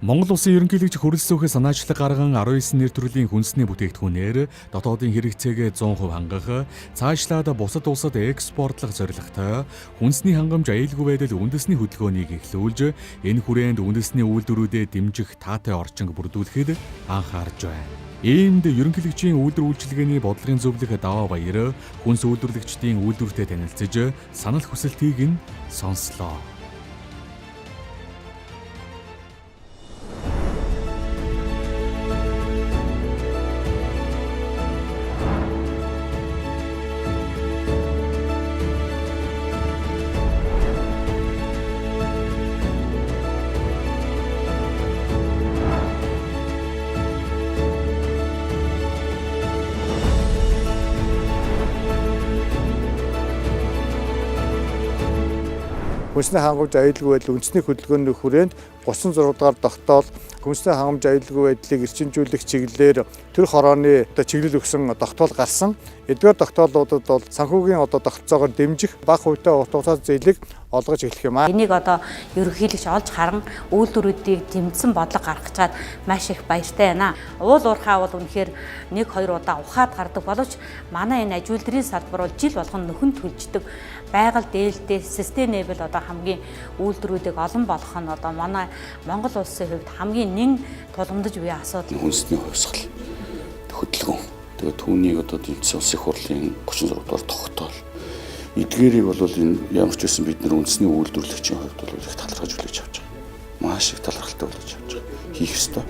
Монгол Улсын ерөнхийлөгч хүрэлцүүлэхээ санаачлаг гарган 19 нэр төрлийн хүнсний бүтээгдэхүүнээр дотоодын хэрэгцээгээ 100% хангах, цаашлаад бусад улсад экспортлох зорилготой хүнсний хангамж аюулгүй байдал үндэсний хөдөлгөөнийг эхлүүлж, энэ хүрээнд үндэсний үйлдвэрүүдэд дэмжих таатай орчинг бүрдүүлэхэд анхаарч байна. Иймд ерөнхийлөгчийн үйлдвэр үйлчилгээний бодлогын зөвлөх Даваа Баяр хүнс үйлдвэрлэгчдийн үйлдвэртэй танилцж санал хүсэлтийг нь сонслоо. Хүнсний хангамж аюулгүй байдал үндэсний хөдөлгөөний хүрээнд 36 дугаар тогтоол хүнсний хангамж аюулгүй байдлыг эрчимжүүлэх чиглэлээр төр хорооны чиглэл өгсөн тогтоол гарсан. Эдгээр тогтоолуудад бол санхүүгийн тогтолцоогоор дэмжих бага хувьтай урт хугацаа зээлийг олгож эхлэх юм аа. Энийг ерөнхийлөгч олж харан үйлдвэрүүдийг дэмжсэн бодлого гаргаж чад маш их баяртай байна. Уул уурхаа бол үнэхээр 1-2 удаа ухаад гардаг боловч манай энэ аж үйлдвэрийн салбар бол жил болгон нөхөн төлждөг байгаль дээлтэй sustainable хамгийн үйлдвэрүүдийг олон болгох нь манай Монгол улсын хувьд хамгийн нэн тулгамдж буй асуудал. Хүнсний хувьсгал хөдөлгөөн тэгээд түүнийг дэмжсэн улсын их хурлын 36 дугаар тогтоол эдгээрийг бол энэ ямар ч байсан бид нар үндэсний үйлдвэрлэгчийн хувьд бол их талархаж хүлээж авч байгаа. Маш их талархалтай хүлээж авч байгаа. Хийх ёстой.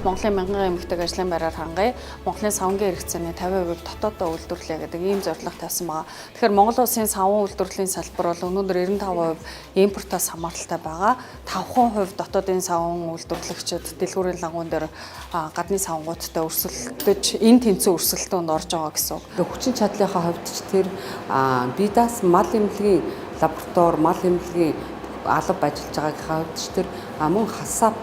Монголын мянган эмэгтэйг ажлын байраар хангая. Монголын савнгийн хэрэгцээний 50% дотоодоо үйлдвэрлэе гэдэг ийм зорилго тавьсан байгаа. Тэгэхээр Монгол улсын савн үйлдвэрлэлийн салбар бол өнөөдөр 95% импортоос хамааралтай байгаа. 5% дотоодын савн үйлдвэрлэгчид дэлгүүрийн лагуун дээр гадны савнгуудтай өрсөлдөж энэ тэнцүү өрсөлдөөнд орж байгаа гэсэн. Хүчин чадлынхаа хувьд ч тэр бидаас мал эмнэлгийн лаборатори, мал эмнэлгийн алба ажиллаж байгаагийнхаа хувьд ч тэр мөн хасаа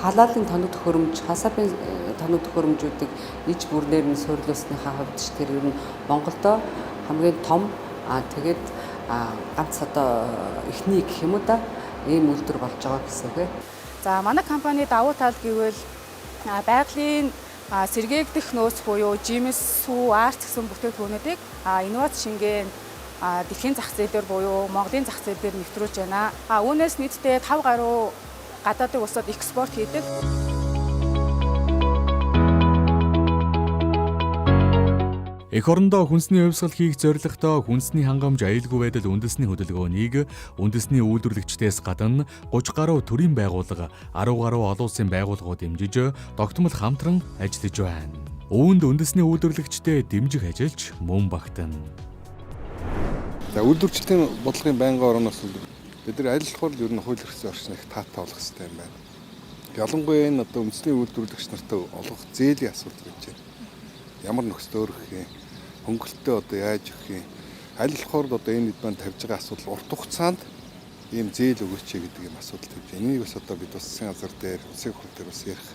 халаалын тоног төхөөрөмж, хасаабын тоног төхөөрөмжүүдийг иж бүрнээр нь суйрлуулсныхаа хувьд ч тэр ер нь Монголдо хамгийн том тэгээд ганц эхний гэх юм уу да ийм үйлдвэр болж байгаа гэсэн үг. За манай компани давуу тал гэвэл байгалийн сэргээгдэх нөөц буюу жимс, сүү, арт гэсэн бүтээгдэхүүнүүдийг инновац шингэн дэлхийн зах зээлээр буюу Монголын зах зээл дээр нэвтрүүлж байна. Үүнээс нийтдээ 5 гаруй гадаадын улсад экспорт хийдэг. Эх орондоо хүнсний хувьсгал хийх зорилготой хүнсний хангамж аюулгүй байдал үндэсний хөдөлгөөнийг үндэсний үйлдвэрлэгчдээс гадна 30 гаруй төрийн байгууллага, 10 гаруй олон улсын байгууллагууд дэмжиж тогтмол хамтран ажиллаж байна. Үүнд үндэсний үйлдвэрлэгчдэд дэмжих ажилч мөн багтана. За үйлдвэрчдийн бодлогын байнгын орноос бид нар аль болохоор ер нь хууль эрхцээ орчныг таатай болгох хэрэгтэй юм байна. Ялангуяа энэ үндэсний үйлдвэрлэгч нартай олгох зээлийн асуудал гэж байна. Ямар нөхцөл өөрөх юм, хөнгөлөлтөө яаж өгөх юм, аль болохоор энэ эдмэнд тавьж байгаа асуудал урт хугацаанд ийм зээл өгөөч гэдэг юм асуудал тавьж байна. Энийг бас бид бас засгийн газар дээр, улсын хурл дээр бас ярих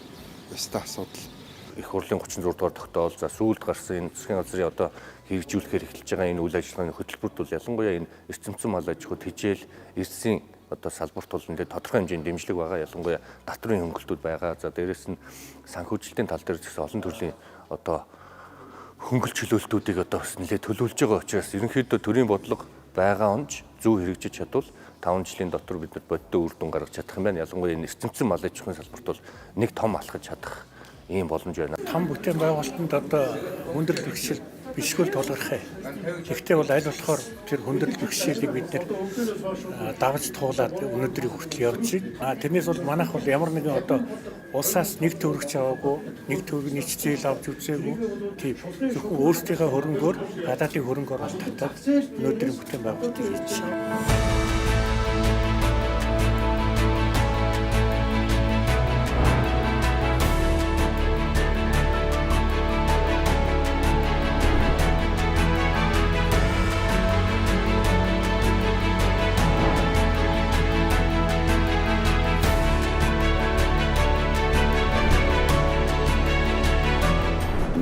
ёстой асуудал. Их хурлын 36 дугаар тогтоол за сүүлд гарсан энэ засгийн газрын хэрэгжүүлэхээр эхэлж байгаа энэ үйл ажиллагааны хөтөлбөрт бол ялангуяа энэ эрчимцэн мал аж ахуйд хичээл эрсийн салбарт бол нэлээд тодорхой хэмжээний дэмжлэг байгаа. Ялангуяа татврын хөнгөлтүүд байгаа. За дээрэс нь санхүүжилтийн тал дээр ч гэсэн олон төрлийн хөнгөлт чөлөөлтүүдийг бас нэлээд төлөвлөж байгаа учраас ерөнхийдөө төрийн бодлого байгаа онж зөв хэрэгжиж чадвал 5 жилийн дотор бид нар бодиттой үр дүн гаргаж чадах юм байна. Ялангуяа энэ эрчимцэн мал аж ахуйн салбарт бол нэг том алхаж чадах ийм боломж байна. Том бүтээн байгуулалтанд хүндрэл бэрхшээл бишгүүл тулгарх юм. Гэхдээ бол аль болохоор тэр хүндрэл бэрхшээлийг бид нэр давж туулаад өнөөдрийг хүртэл явж байна. Тэрнээс бол манайх бол ямар нэгэн улсаас нэг төгрөгч аваагүй, нэг төгрөгийн зээл авч үзээгүй. Тийм зөвхөн өөрсдийнхөө хөрөнгөөр гадаадын хөрөнгөөр татаад өнөөдрийн бүтээн байгуулалтыг хийж байна.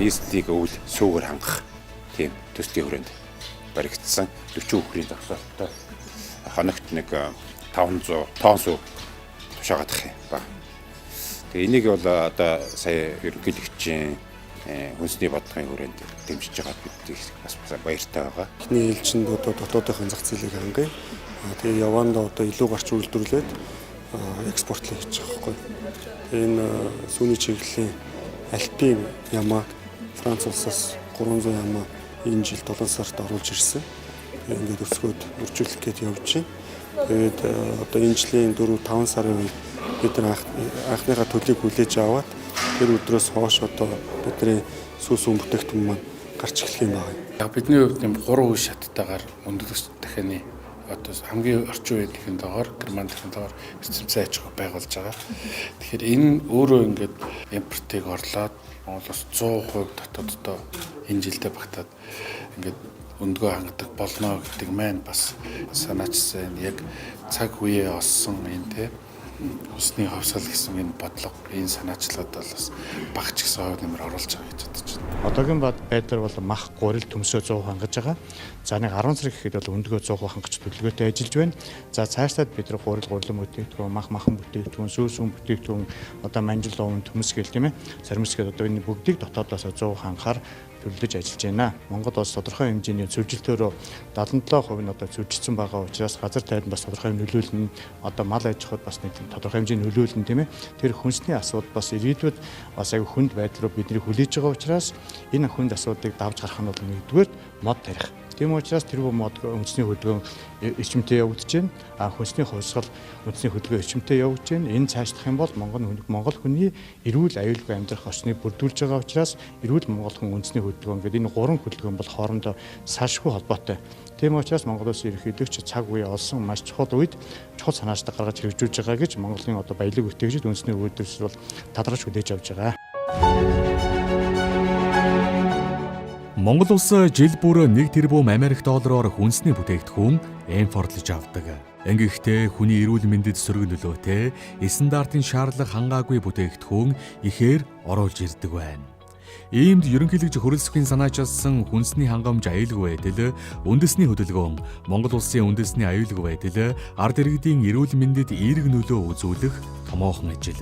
нийслэлийг өвөл сүүгээр хангах тийм төслийн хүрээнд баригдсан 40 хүүхрийн зогсоолттой хоногт нэг 500 тонн сүү тушаагаад ах юм ба. Тэгээ энийг бол одоо сая ерөнхийлөгчийн хүнсний бодлогын хүрээнд дэмжиж байгаад бид их бас баяртай байгаа. Эхний ээлжинд одоо дотоодын зах зээлийг хангая. Тэгээ явандаа одоо илүү гарч үйлдвэрлээд экспортлоо хийж байгаа байхгүй. Энэ сүүний чиглэлийн альпин ямаа Франц улсаас 300 ямаа энэ жил 7 сард оруулж ирсэн. Ингээд өсгөөд үржүүлэх гээд явж байна. Тэгээд одоо энэ жилийн 4-5 сарын үед бид нар анхныхаа төлөвийг хүлээж аваад тэр өдрөөс хойш одоо бидний сүүс үн бүтээгдэхүүн маань гарч эхлэх юм байна. Бидний хувьд юм 3 үе шаттайгаар өндөрлөс дахины одоо хамгийн орчин үеийн технологиор герман технологиор эцэмцэн аж ахуй байгуулж байгаа. Тэгэхээр энэ өөрөө ингээд импортыг орлоод Монголоос 100% дотооддоо энэ жилдээ багтаад ингээд өндгөө хангадаг болно гэдэг маань бас санаачсан яг цаг үеэ олсон энэ те хүсний хавсал гэсэн энэ бодлого энэ санаачлагад бол бас багч гэсэн хувь нэмэр оруулж байгаа гэж бодож байна. Одоогийн байдлаар бол мах гурил төмсөө 100% хангаж байгаа. За нэг 10 сар гэхэд бол өндгөө 100% хангаж төлөвлөгөөтэй ажиллаж байна. За цаашдаа бид нар гурилан бүтээгдэхүүн, махан бүтээгдэхүүн, сүүс үн бүтээгдэхүүн, одоо манжил овн төмс гэл тийм ээ. Сармис гэдэг одоо энэ бүгдийг дотоодоос 100% хангахаар төлөвлөж ажиллаж байна. Монгол улс тодорхой хэмжээний зөвжилтөөрөө 77% нь одоо зөвжилсэн байгаа учраас газар тайранд бас тодорхой нөлөөлнө. Одоо мал аж ахуйд бас нэг тодорхой хэмжээний нөлөөлнө тийм ээ. Тэр хүнсний асуудал бас ирээдүйд бас аягүй хүнд байдал руу бидний хүлээж байгаа учраас энэ хүнд асуудлыг давж гарах нь бол нэгдүгээр мод тарих. Тийм учраас тэргүй мод үндэсний хөдөлгөөн эрчимтэй явагдаж байна. Хүнсний хувьсгал үндэсний хөдөлгөөн эрчимтэй явагдаж байна. Энэ цаашлах юм бол Монгол хүний эрүүл аюулгүй амьдрах орчныг бүрдүүлж байгаа учраас эрүүл Монгол хүн үндэсний хөдөлгөөн гэдэг энэ гурван хөдөлгөөн бол хоорондоо салшгүй холбоотой. Тийм учраас Монгол Улсын ерөнхийлөгч цаг үе олсон маш чухал үед чухал санаачтай гаргаж хэрэгжүүлж байгаа гэж Монголын одоо баялаг үтгэгчид үндэсний үйлдвэрлэл бол талархаж хүлээж авч байгаа. Монгол улс жил бүр 1 тэрбум Америк доллараар хүнсний бүтээгдэхүүн импортлож авдаг. Ингэхдээ хүний эрүүл мэндэд сөрөг нөлөөтэй стандартын шаардлага хангаагүй бүтээгдэхүүн ихээр оруулж ирдэг байна. Иймд ерөнхийлөгч хөрөлсөхийн санаачилсан хүнсний хангамж аюулгүй байдал, үндэсний хөдөлгөөн, Монгол улсын үндэсний аюулгүй байдал, ард иргэдийн эрүүл мэндэд эерэг нөлөө үзүүлэх томоохон ажил.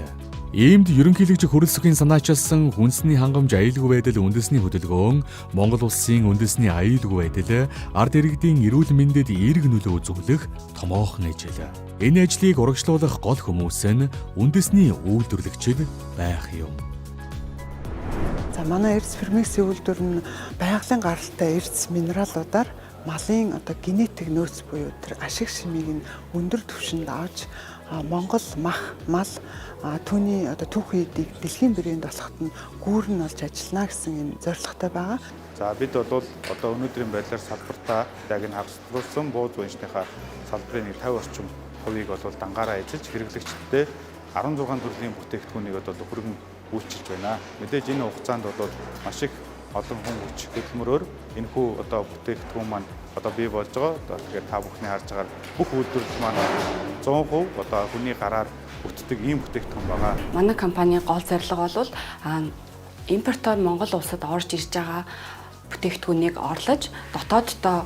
Иймд ерөнхийлөгч хөрөлсөхийн санаачилсан хүнсний хангамж аюулгүй байдал, үндэсний хөдөлгөөн, Монгол улсын үндэсний аюулгүй байдал, ард иргэдийн эрүүл мэндэд эерэг нөлөө үзүүлэх томоохон ажил. Энэ ажлыг урагшлуулах гол хүмүүс нь үндэсний үйлдвэрлэгчид байх юм. За манай эрдэс фермексийн үйлдвэр нь байгалийн гаралтай эрдэс минералуудаар малын одоо генетик нөөц буюу тэр ашиг шимийг нь өндөр түвшинд авч Монгол мал түүний одоо түүх үеийг дэлхийн брэнд болоход нь гүүрэн олж ажиллана гэсэн юм зорилготой байгаа. За бид бол одоо өнөөдрийн байдлаар салбартаа яг энэ хагасруулсан бууз уяншныхаа салбарын 50 орчим хувийг бол дангаараа эзэлж хэрэглэгчдэд 16 төрлийн бүтээгдэхүүнийг одоо хүргэн үйлчилж байна. Мэдээж энэ хугацаанд бол маш их олон хүн хүч хөдөлмөрөөр энэхүү одоо бүтээгдэхүүн маань одоо бий болж байгаа. Одоо тэгэхээр та бүхний харж байгаа бүх үйлдвэрлэл маань 100% одоо хүний гараар бүтдэг ийм бүтээгдэхүүн байгаа. Манай компанийн гол зорилго бол импортоор Монгол улсад орж ирж байгаа бүтээгдэхүүнийг орлож дотооддоо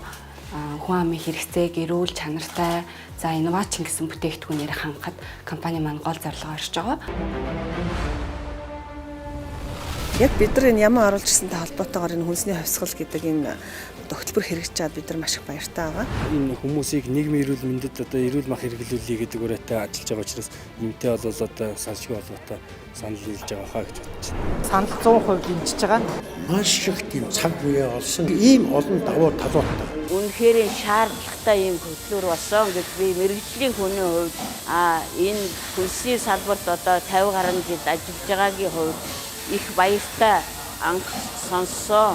хүн амын хэрэгцээг эрүүл чанартай за инновац гэсэн бүтээгдэхүүнээр хангахад компани маань гол зорилгоо орж байгаа. Яг бид нар энэ ямаа оруулж ирсэнтэй холбоотойгоор энэ хүнсний хувьсгал гэдэг энэ тогтолбор хэрэгжиж чад бид нар маш их баяртай байгаа. Энэ хүмүүсийг нийгмийн эрүүл мэндэд одоо эрүүл мах хэрэглүүлэе гэдэг үрээтэй ажиллаж байгаа учраас энэтэй бол одоо салшгүй холбоотой санал нийлж байгаа хаа гэж бодож байна. Санал 100% дэмжиж байгаа. Маш их тийм цаг үе олсон ийм олон давуу талуудтай. Үнэхээр шаардлагатай ийм хөтлөөр болсон гэж би мэрэгжлийн хүний хувьд энэ хүнсний салбарт одоо 50 гаруй жил ажиллаж байгаагийн хувьд их баяртай анх сонссон.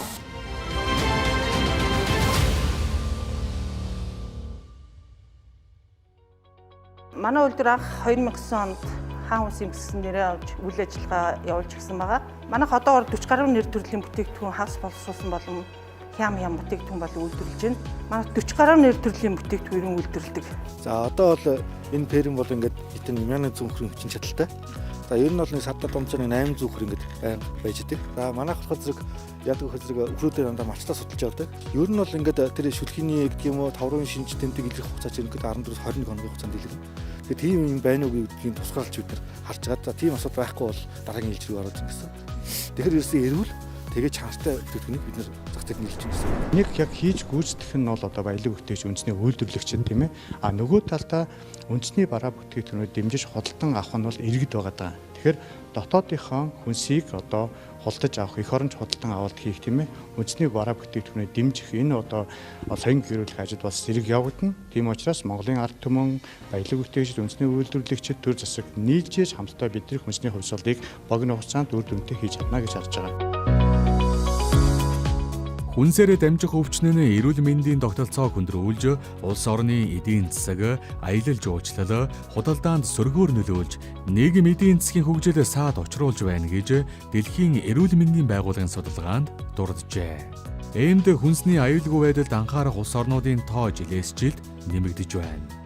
Манай үйлдвэр анх 2009 онд хаан хүнс гэсэн нэрээр авч үйл ажиллагаа явуулж ирсэн байгаа. Манайх одоогоор 40 гаруй нэр төрлийн бүтээгдэхүүн хагас боловсруулсан болон хям бүтээгдэхүүн болон үйлдвэрлэж байна. Манай 40 гаруй нэр төрлийн бүтээгдэхүүн үйлдвэрлэдэг. За одоо бол энэ ферм бол ингээд хэдэн 1100 хүрийн хүчин чадалтай. За ер нь бол нэг сарда дундчаар 800 хүрийн ингээд байнга байж идэг. За манайх болохоор зэрэг яадаг хэрэг өхрүүдээр дандаа мачтаа судалж явдаг. Ер нь бол ингээд тэр шүлхийний гэдэг юм уу таврын шинж тэмдэг илрэх хугацаа чинь ингээд 14-21 хоногийн хугацаанд илэрнэ. Тэгээ тийм юм байна уу гэдгийг тусгаалж бид нар харж байгаа. За тийм асуудал байхгүй бол дараагийн ээлж рүү орж ирнэ гэсэн. Тэгэхээр ерөөсөө эрүүл тэгээ чанартай бүтээгдэхүүнийг бид нар зах зээлд нийлж байна гэсэн. Нэг яг хийж гүйцэтгэх нь бол одоо баялаг бүтээгч үндэсний үйлдвэрлэгч тийм ээ. А нөгөө талдаа үндэсний бараа бүтээгдэхүүнүүд дэмжиж худалдан авах нь бол иргэд байгаа даа. Тэгэхээр дотоодынхон хүнсийг одоо худалдаж авах, эх оронч худалдан авалт хийх тийм ээ. Үндэсний бараа бүтээгдэхүүнээ дэмжих энэ одоо соён гэрүүлэх ажил бас зэрэг явагдана. Тийм учраас Монголын ард түмэн, баялаг бүтээгчид, үндэсний үйлдвэрлэгчид төр засаг нийлжээж хамтдаа бидний хүнсний хувьсгалыг богино хугацаанд үр дүнтэй хийж чадна гэж харж байгаа. Хүнсээрээ дамжих өвчнөний эрүүл мэндийн тогтолцоог хүндрүүлж, улс орны эдийн засаг, аялал жуулчлал, худалдаанд сөргөөр нөлөөлж, нийгэм эдийн засгийн хөгжилд саад учруулж байна гэж Дэлхийн эрүүл мэндийн байгууллагын судалгаанд дурджээ. Иймд хүнсний аюулгүй байдалд анхаарах улс орнуудын тоо жилээс жилд нэмэгдэж байна.